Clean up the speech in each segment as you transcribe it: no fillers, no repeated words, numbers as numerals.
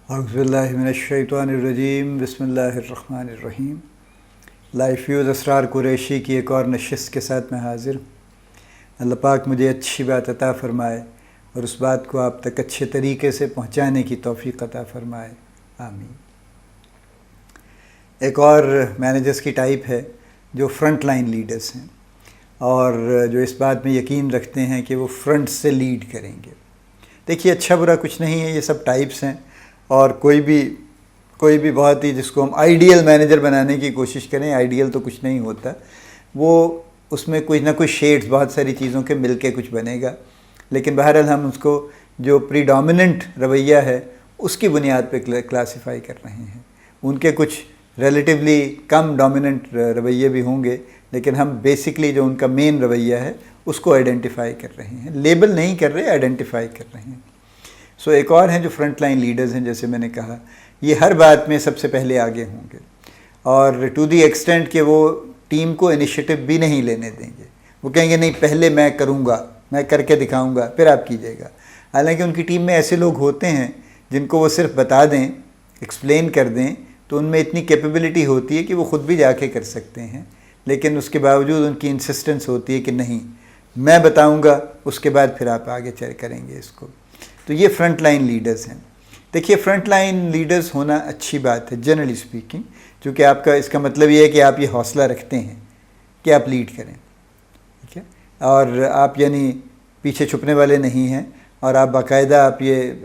اعوذ باللہ من الشیطان الرجیم بسم اللہ الرحمن الرحیم۔ لائف فیوز اسرار قریشی کی ایک اور نشست کے ساتھ میں حاضر ہوں۔ اللہ پاک مجھے اچھی بات عطا فرمائے اور اس بات کو آپ تک اچھے طریقے سے پہنچانے کی توفیق عطا فرمائے، آمین۔ ایک اور مینیجرز کی ٹائپ ہے جو فرنٹ لائن لیڈرز ہیں اور جو اس بات میں یقین رکھتے ہیں کہ وہ فرنٹ سے لیڈ کریں گے۔ دیکھیے، اچھا برا کچھ نہیں ہے، یہ سب ٹائپس ہیں، اور کوئی بھی بہت ہی جس کو ہم آئیڈیل مینیجر بنانے کی کوشش کریں، آئیڈیل تو کچھ نہیں ہوتا، وہ اس میں کچھ نہ کچھ شیڈز بہت ساری چیزوں کے مل کے کچھ بنے گا، لیکن بہرحال ہم اس کو جو پریڈومیننٹ رویہ ہے اس کی بنیاد پہ کلاسیفائی کر رہے ہیں۔ ان کے کچھ ریلیٹیولی کم ڈومیننٹ رویے بھی ہوں گے، لیکن ہم بیسکلی جو ان کا مین رویہ ہے اس کو آئیڈینٹیفائی کر رہے ہیں، لیبل نہیں کر رہے، آئیڈینٹیفائی کر رہے ہیں۔ ایک اور ہیں جو فرنٹ لائن لیڈرز ہیں، جیسے میں نے کہا، یہ ہر بات میں سب سے پہلے آگے ہوں گے، اور ٹو دی ایکسٹینٹ کہ وہ ٹیم کو انیشیٹو بھی نہیں لینے دیں گے۔ وہ کہیں گے نہیں، پہلے میں کروں گا، میں کر کے دکھاؤں گا، پھر آپ کیجیے گا۔ حالانکہ ان کی ٹیم میں ایسے لوگ ہوتے ہیں جن کو وہ صرف بتا دیں، ایکسپلین کر دیں، تو ان میں اتنی کیپیبلٹی ہوتی ہے کہ وہ خود بھی جا کے کر سکتے ہیں، لیکن اس کے باوجود ان کی انسسٹنس ہوتی ہے کہ نہیں، میں بتاؤں گا، اس کے بعد پھر آپ آگے کریں گے اس کو۔ تو یہ فرنٹ لائن لیڈرز ہیں۔ دیکھیے، فرنٹ لائن لیڈرز ہونا اچھی بات ہے جنرلی اسپیکنگ، کیونکہ آپ کا اس کا مطلب یہ ہے کہ آپ یہ حوصلہ رکھتے ہیں کہ آپ لیڈ کریں، ٹھیک ہے، اور آپ یعنی پیچھے چھپنے والے نہیں ہیں، اور آپ باقاعدہ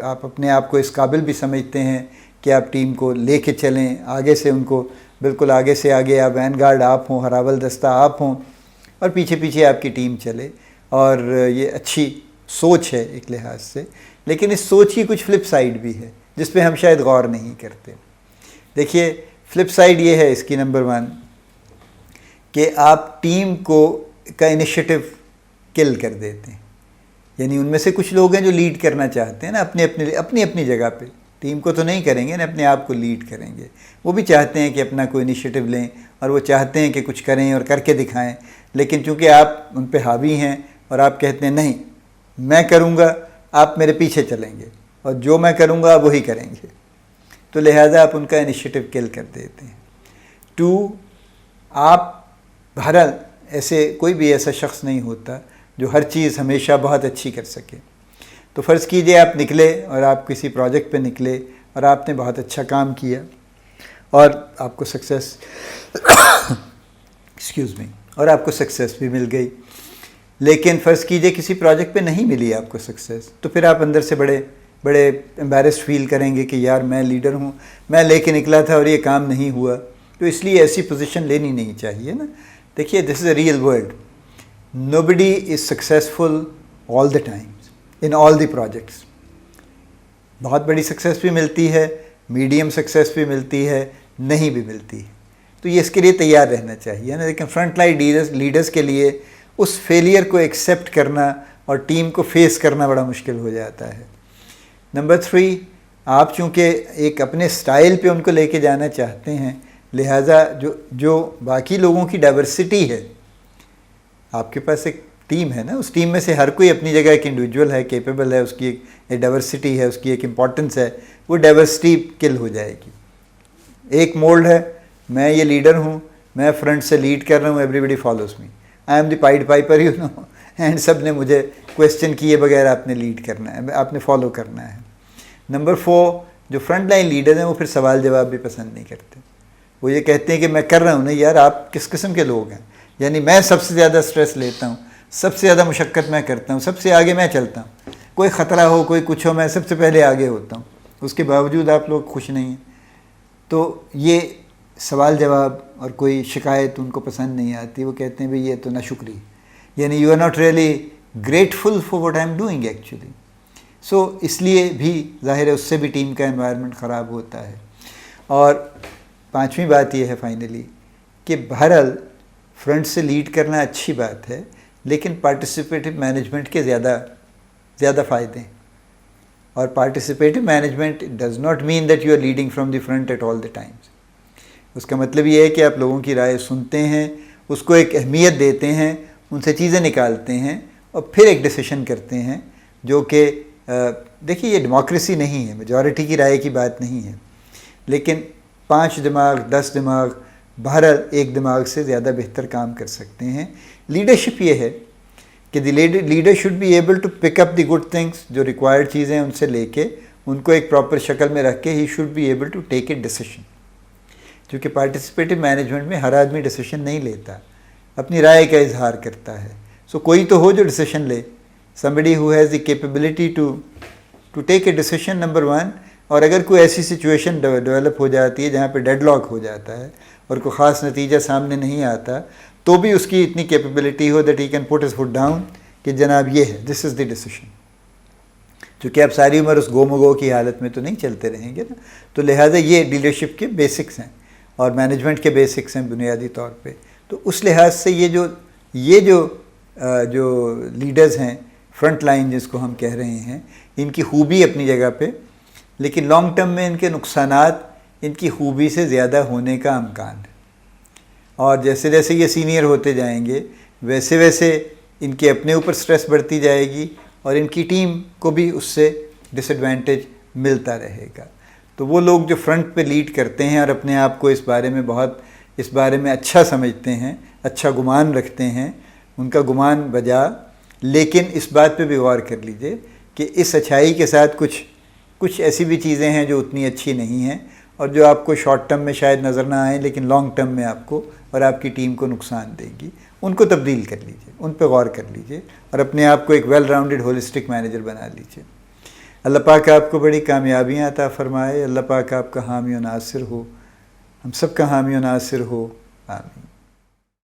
آپ اپنے آپ کو اس قابل بھی سمجھتے ہیں کہ آپ ٹیم کو لے کے چلیں آگے سے، ان کو بالکل آگے سے آگے، آپ وین گارڈ آپ ہوں، ہراول دستہ آپ ہوں، اور پیچھے پیچھے آپ کی ٹیم چلے، اور یہ اچھی سوچ ہے ایک لحاظ سے۔ لیکن اس سوچ کی کچھ فلپ سائیڈ بھی ہے جس پہ ہم شاید غور نہیں کرتے۔ دیکھیے، فلپ سائیڈ یہ ہے اس کی، نمبر 1 کہ آپ ٹیم کا انیشیٹو کل کر دیتے ہیں۔ یعنی ان میں سے کچھ لوگ ہیں جو لیڈ کرنا چاہتے ہیں نا، اپنی جگہ پہ، ٹیم کو تو نہیں کریں گے نا، اپنے آپ کو لیڈ کریں گے۔ وہ بھی چاہتے ہیں کہ اپنا کوئی انیشیٹو لیں، اور وہ چاہتے ہیں کہ کچھ کریں اور کر کے دکھائیں، لیکن چونکہ آپ ان پہ حاوی ہیں اور آپ کہتے ہیں نہیں، میں کروں گا، آپ میرے پیچھے چلیں گے، اور جو میں کروں گا وہی کریں گے، تو لہٰذا آپ ان کا انیشیٹو کل کر دیتے ہیں۔ 2، آپ بہرحال کوئی بھی ایسا شخص نہیں ہوتا جو ہر چیز ہمیشہ بہت اچھی کر سکے۔ تو فرض کیجئے آپ نکلے اور آپ کسی پروجیکٹ پہ نکلے اور آپ نے بہت اچھا کام کیا اور آپ کو سکسیس اور آپ کو سکسیس بھی مل گئی، لیکن فرض کیجئے کسی پروجیکٹ پہ نہیں ملی آپ کو سکسیس، تو پھر آپ اندر سے بڑے امبیرسڈ فیل کریں گے کہ یار، میں لیڈر ہوں، میں لے کے نکلا تھا اور یہ کام نہیں ہوا۔ تو اس لیے ایسی پوزیشن لینی نہیں چاہیے نا۔ دیکھیے، this is a real world, nobody is successful all the times in all the projects. بہت بڑی سکسیس بھی ملتی ہے، میڈیم سکسیس بھی ملتی ہے، نہیں بھی ملتی ہے، تو یہ اس کے لیے تیار رہنا چاہیے نا۔ لیکن فرنٹ لائن لیڈرز کے لیے اس فیلئر کو ایکسیپٹ کرنا اور ٹیم کو فیس کرنا بڑا مشکل ہو جاتا ہے۔ نمبر 3، آپ چونکہ ایک اپنے سٹائل پہ ان کو لے کے جانا چاہتے ہیں، لہٰذا جو باقی لوگوں کی ڈائیورسٹی ہے، آپ کے پاس ایک ٹیم ہے نا، اس ٹیم میں سے ہر کوئی اپنی جگہ ایک انڈیویجول ہے، کیپیبل ہے، اس کی ایک ڈائیورسٹی ہے، اس کی ایک امپورٹنس ہے، وہ ڈائیورسٹی کل ہو جائے گی۔ ایک مولڈ ہے، میں یہ لیڈر ہوں، میں فرنٹ سے لیڈ کر رہا ہوں، everybody follows me, I am the pied piper, you know, and سب نے مجھے کویسچن کیے بغیر آپ نے لیڈ کرنا ہے، آپ نے فالو کرنا ہے۔ نمبر 4، جو فرنٹ لائن لیڈر ہیں وہ پھر سوال جواب بھی پسند نہیں کرتے۔ وہ یہ کہتے ہیں کہ میں کر رہا ہوں نا یار، آپ کس قسم کے لوگ ہیں؟ یعنی میں سب سے زیادہ سٹریس لیتا ہوں، سب سے زیادہ مشقت میں کرتا ہوں، سب سے آگے میں چلتا ہوں، کوئی خطرہ ہو، کوئی کچھ ہو، میں سب سے پہلے آگے ہوتا ہوں، اس کے باوجود آپ لوگ خوش نہیں ہیں۔ تو یہ سوال جواب اور کوئی شکایت ان کو پسند نہیں آتی، وہ کہتے ہیں بھئی یہ تو نہ شکری، یعنی you are not really grateful for what I am doing actually. So اس لیے بھی ظاہر ہے اس سے بھی ٹیم کا انوائرمنٹ خراب ہوتا ہے۔ اور 5ویں بات یہ ہے فائنلی کہ بہرحال فرنٹ سے لیڈ کرنا اچھی بات ہے، لیکن پارٹیسپیٹو مینجمنٹ کے زیادہ فائدے ہیں۔ اور participative management does not mean that you are leading from the front at all the times. اس کا مطلب یہ ہے کہ آپ لوگوں کی رائے سنتے ہیں، اس کو ایک اہمیت دیتے ہیں، ان سے چیزیں نکالتے ہیں، اور پھر ایک ڈیسیشن کرتے ہیں جو کہ دیکھیے یہ ڈیموکریسی نہیں ہے، میجورٹی کی رائے کی بات نہیں ہے، لیکن 5 دماغ 10 دماغ بہرحال ایک دماغ سے زیادہ بہتر کام کر سکتے ہیں۔ لیڈرشپ یہ ہے کہ the leader should be able to pick up the good things, جو ریکوائرڈ چیزیں ان سے لے کے ان کو ایک پراپر شکل میں رکھ کے ہی should be able to take a decision, کیونکہ پارٹیسپیٹو مینجمنٹ میں ہر آدمی ڈیسیشن نہیں لیتا، اپنی رائے کا اظہار کرتا ہے۔ سو کوئی تو ہو جو ڈیسیشن لے، somebody who has the capability to take a decision number 1۔ اور اگر کوئی ایسی سچویشن ڈیولپ ہو جاتی ہے جہاں پہ ڈیڈ لاک ہو جاتا ہے اور کوئی خاص نتیجہ سامنے نہیں آتا، تو بھی اس کی اتنی کیپیبلٹی ہو that he can put his foot down کہ جناب یہ ہے، دس از دی ڈیسیشن۔ چونکہ آپ ساری عمر اس گو مگو کی حالت میں تو نہیں چلتے رہیں گے نا، تو لہٰذا یہ لیڈرشپ کے بیسکس ہیں اور مینجمنٹ کے بیسکس ہیں بنیادی طور پہ۔ تو اس لحاظ سے یہ جو لیڈرز ہیں، فرنٹ لائن جس کو ہم کہہ رہے ہیں، ان کی خوبی اپنی جگہ پہ، لیکن لانگ ٹرم میں ان کے نقصانات ان کی خوبی سے زیادہ ہونے کا امکان ہے۔ اور جیسے جیسے یہ سینئر ہوتے جائیں گے ویسے ویسے ان کے اپنے اوپر سٹریس بڑھتی جائے گی اور ان کی ٹیم کو بھی اس سے ڈس ایڈوانٹیج ملتا رہے گا۔ تو وہ لوگ جو فرنٹ پہ لیڈ کرتے ہیں اور اپنے آپ کو اس بارے میں اچھا سمجھتے ہیں، اچھا گمان رکھتے ہیں، ان کا گمان بجا، لیکن اس بات پہ بھی غور کر لیجئے کہ اس اچھائی کے ساتھ کچھ ایسی بھی چیزیں ہیں جو اتنی اچھی نہیں ہیں اور جو آپ کو شارٹ ٹرم میں شاید نظر نہ آئیں لیکن لانگ ٹرم میں آپ کو اور آپ کی ٹیم کو نقصان دے گی۔ ان کو تبدیل کر لیجئے، ان پہ غور کر لیجئے اور اپنے آپ کو ایک ویل راؤنڈڈ ہولسٹک مینیجر بنا لیجئے۔ اللہ پاک آپ کو بڑی کامیابیاں عطا فرمائے، اللہ پاک آپ کا حامی و ناصر ہو، ہم سب کا حامی و ناصر ہو، آمین۔